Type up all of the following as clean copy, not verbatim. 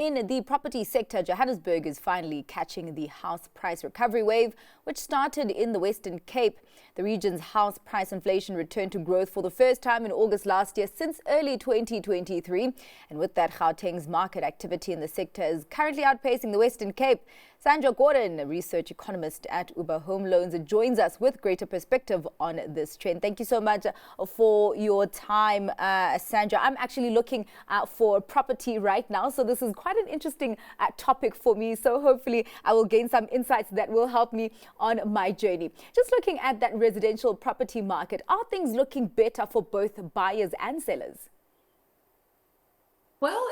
In the property sector, Johannesburg is finally catching the house price recovery wave, which started in the Western Cape. The region's house price inflation returned to growth for the first time in August last year since early 2023. And with that, Gauteng's market activity in the sector is currently outpacing the Western Cape. Sandra Gordon, a research economist at Ooba Home Loans, joins us with greater perspective on this trend. Thank you so much for your time, Sandra. I'm actually looking for property right now, so this is quite an interesting topic for me. So hopefully I will gain some insights that will help me on my journey. Just looking at that residential property market, are things looking better for both buyers and sellers? Well,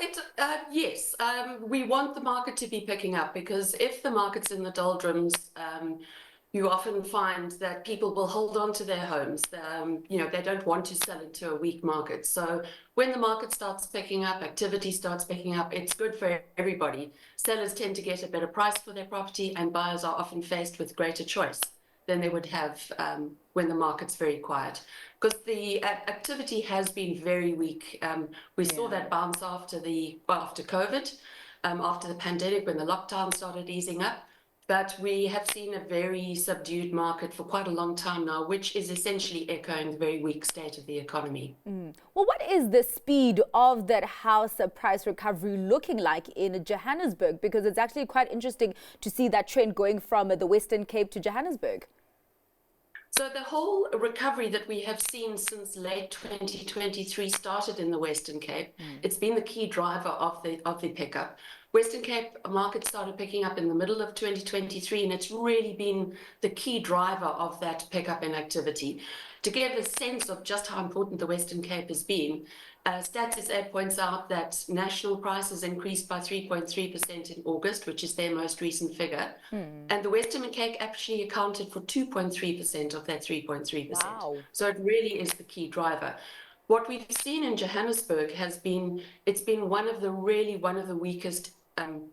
yes, we want the market to be picking up, because if the market's in the doldrums, you often find that people will hold on to their homes. They don't want to sell into a weak market. So when the market starts picking up, activity starts picking up, it's good for everybody. Sellers tend to get a better price for their property, and buyers are often faced with greater choice than they would have when the market's very quiet. Because the activity has been very weak. We saw that bounce after COVID, after the pandemic, when the lockdown started easing up. But we have seen a very subdued market for quite a long time now, which is essentially echoing the very weak state of the economy. Well, what is the speed of that house price recovery looking like in Johannesburg? Because it's actually quite interesting to see that trend going from the Western Cape to Johannesburg. So the whole recovery that we have seen since late 2023 started in the Western Cape. It's been the key driver of the pickup. Western Cape market started picking up in the middle of 2023, and it's really been the key driver of that pickup in activity. To give a sense of just how important the Western Cape has been, Stats SA points out that national prices increased by 3.3% in August, which is their most recent figure. And the Western Cape actually accounted for 2.3% of that 3.3%. Wow. So it really is the key driver. What we've seen in Johannesburg it's been one of the weakest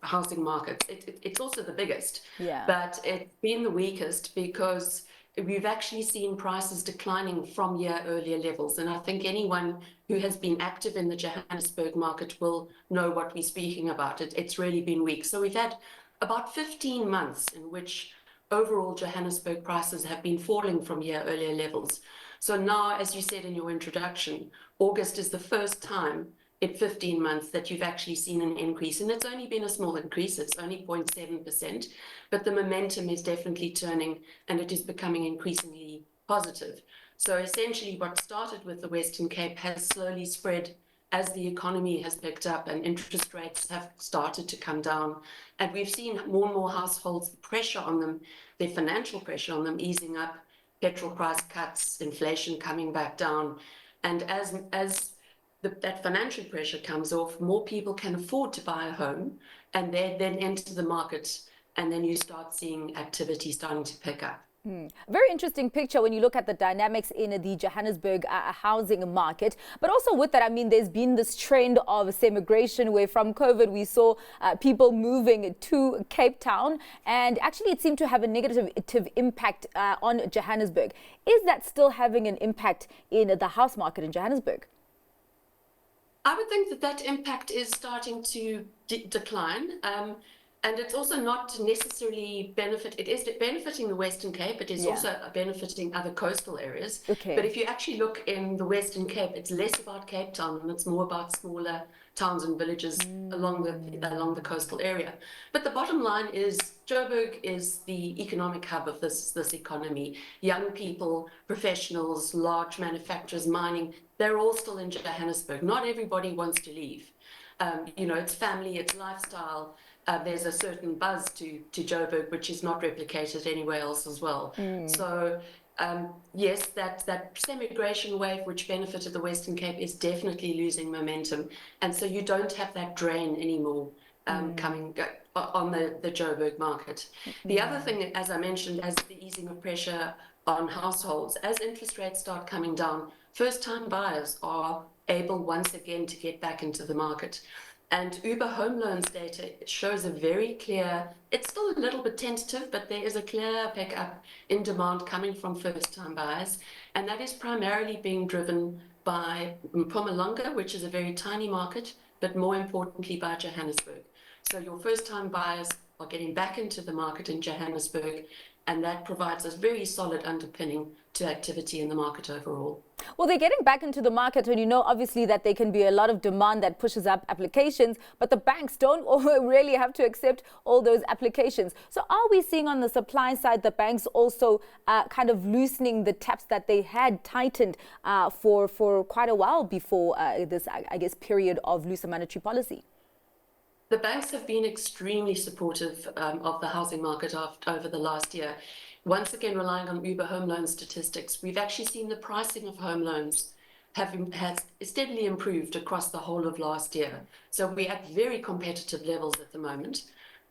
housing markets. It's also the biggest, but it's been the weakest because we've actually seen prices declining from earlier levels. And I think anyone who has been active in the Johannesburg market will know what we're speaking about. It's really been weak. So we've had about 15 months in which overall Johannesburg prices have been falling from earlier levels. So now, as you said in your introduction, August is the first time in 15 months that you've actually seen an increase. And it's only been a small increase, it's only 0.7%, but the momentum is definitely turning and it is becoming increasingly positive. So essentially what started with the Western Cape has slowly spread as the economy has picked up and interest rates have started to come down. And we've seen more and more households, pressure on them, their financial pressure on them easing up, petrol price cuts, inflation coming back down. And as that financial pressure comes off, more people can afford to buy a home, and they then enter the market, and then you start seeing activity starting to pick up. Very interesting picture when you look at the dynamics in the Johannesburg housing market. But also with that, I mean, there's been this trend of migration where from COVID we saw people moving to Cape Town, and actually it seemed to have a negative impact on Johannesburg. Is that still having an impact in the house market in Johannesburg? I would think that impact is starting to decline. And it's also not necessarily it is benefiting the Western Cape, it is also benefiting other coastal areas. But if you actually look in the Western Cape, it's less about Cape Town and it's more about smaller towns and villages along the coastal area. But the bottom line is Joburg is the economic hub of this economy. Young people, professionals, large manufacturers, mining, they're all still in Johannesburg. Not everybody wants to leave. It's family, it's lifestyle. There's a certain buzz to Joburg, which is not replicated anywhere else as well. So yes, that migration wave, which benefited the Western Cape, is definitely losing momentum. And so you don't have that drain anymore coming on the Joburg market. The other thing, as I mentioned, as the easing of pressure on households, as interest rates start coming down, first-time buyers are able once again to get back into the market. And Ooba Home Loans data shows a very clear, it's still a little bit tentative, but there is a clear pickup in demand coming from first-time buyers. And that is primarily being driven by Mpumalanga, which is a very tiny market, but more importantly by Johannesburg. So your first-time buyers are getting back into the market in Johannesburg, and that provides a very solid underpinning to activity in the market overall. Well, they're getting back into the market, and you know, obviously, that there can be a lot of demand that pushes up applications, but the banks don't really have to accept all those applications. So are we seeing on the supply side the banks also kind of loosening the taps that they had tightened for quite a while before this, I guess, period of looser monetary policy? The banks have been extremely supportive of the housing market over the last year. Once again, relying on Ooba Home Loan statistics, we've actually seen the pricing of home loans has steadily improved across the whole of last year. So we're at very competitive levels at the moment.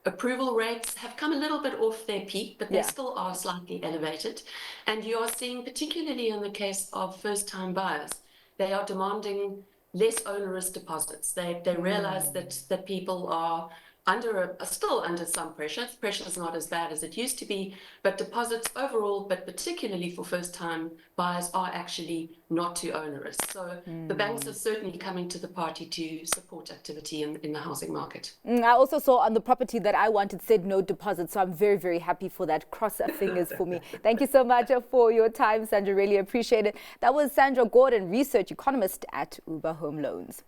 Approval rates have come a little bit off their peak, but they still are slightly elevated. And you are seeing, particularly in the case of first-time buyers, they are demanding less onerous deposits. They realize that people are still under some pressure. The pressure is not as bad as it used to be, but deposits overall, but particularly for first-time buyers, are actually not too onerous. So the banks are certainly coming to the party to support activity in the housing market. I also saw on the property that I wanted said no deposit, so I'm very, very happy for that. Cross our fingers for me. Thank you so much for your time, Sandra. Really appreciate it. That was Sandra Gordon, research economist at Ooba Home Loans.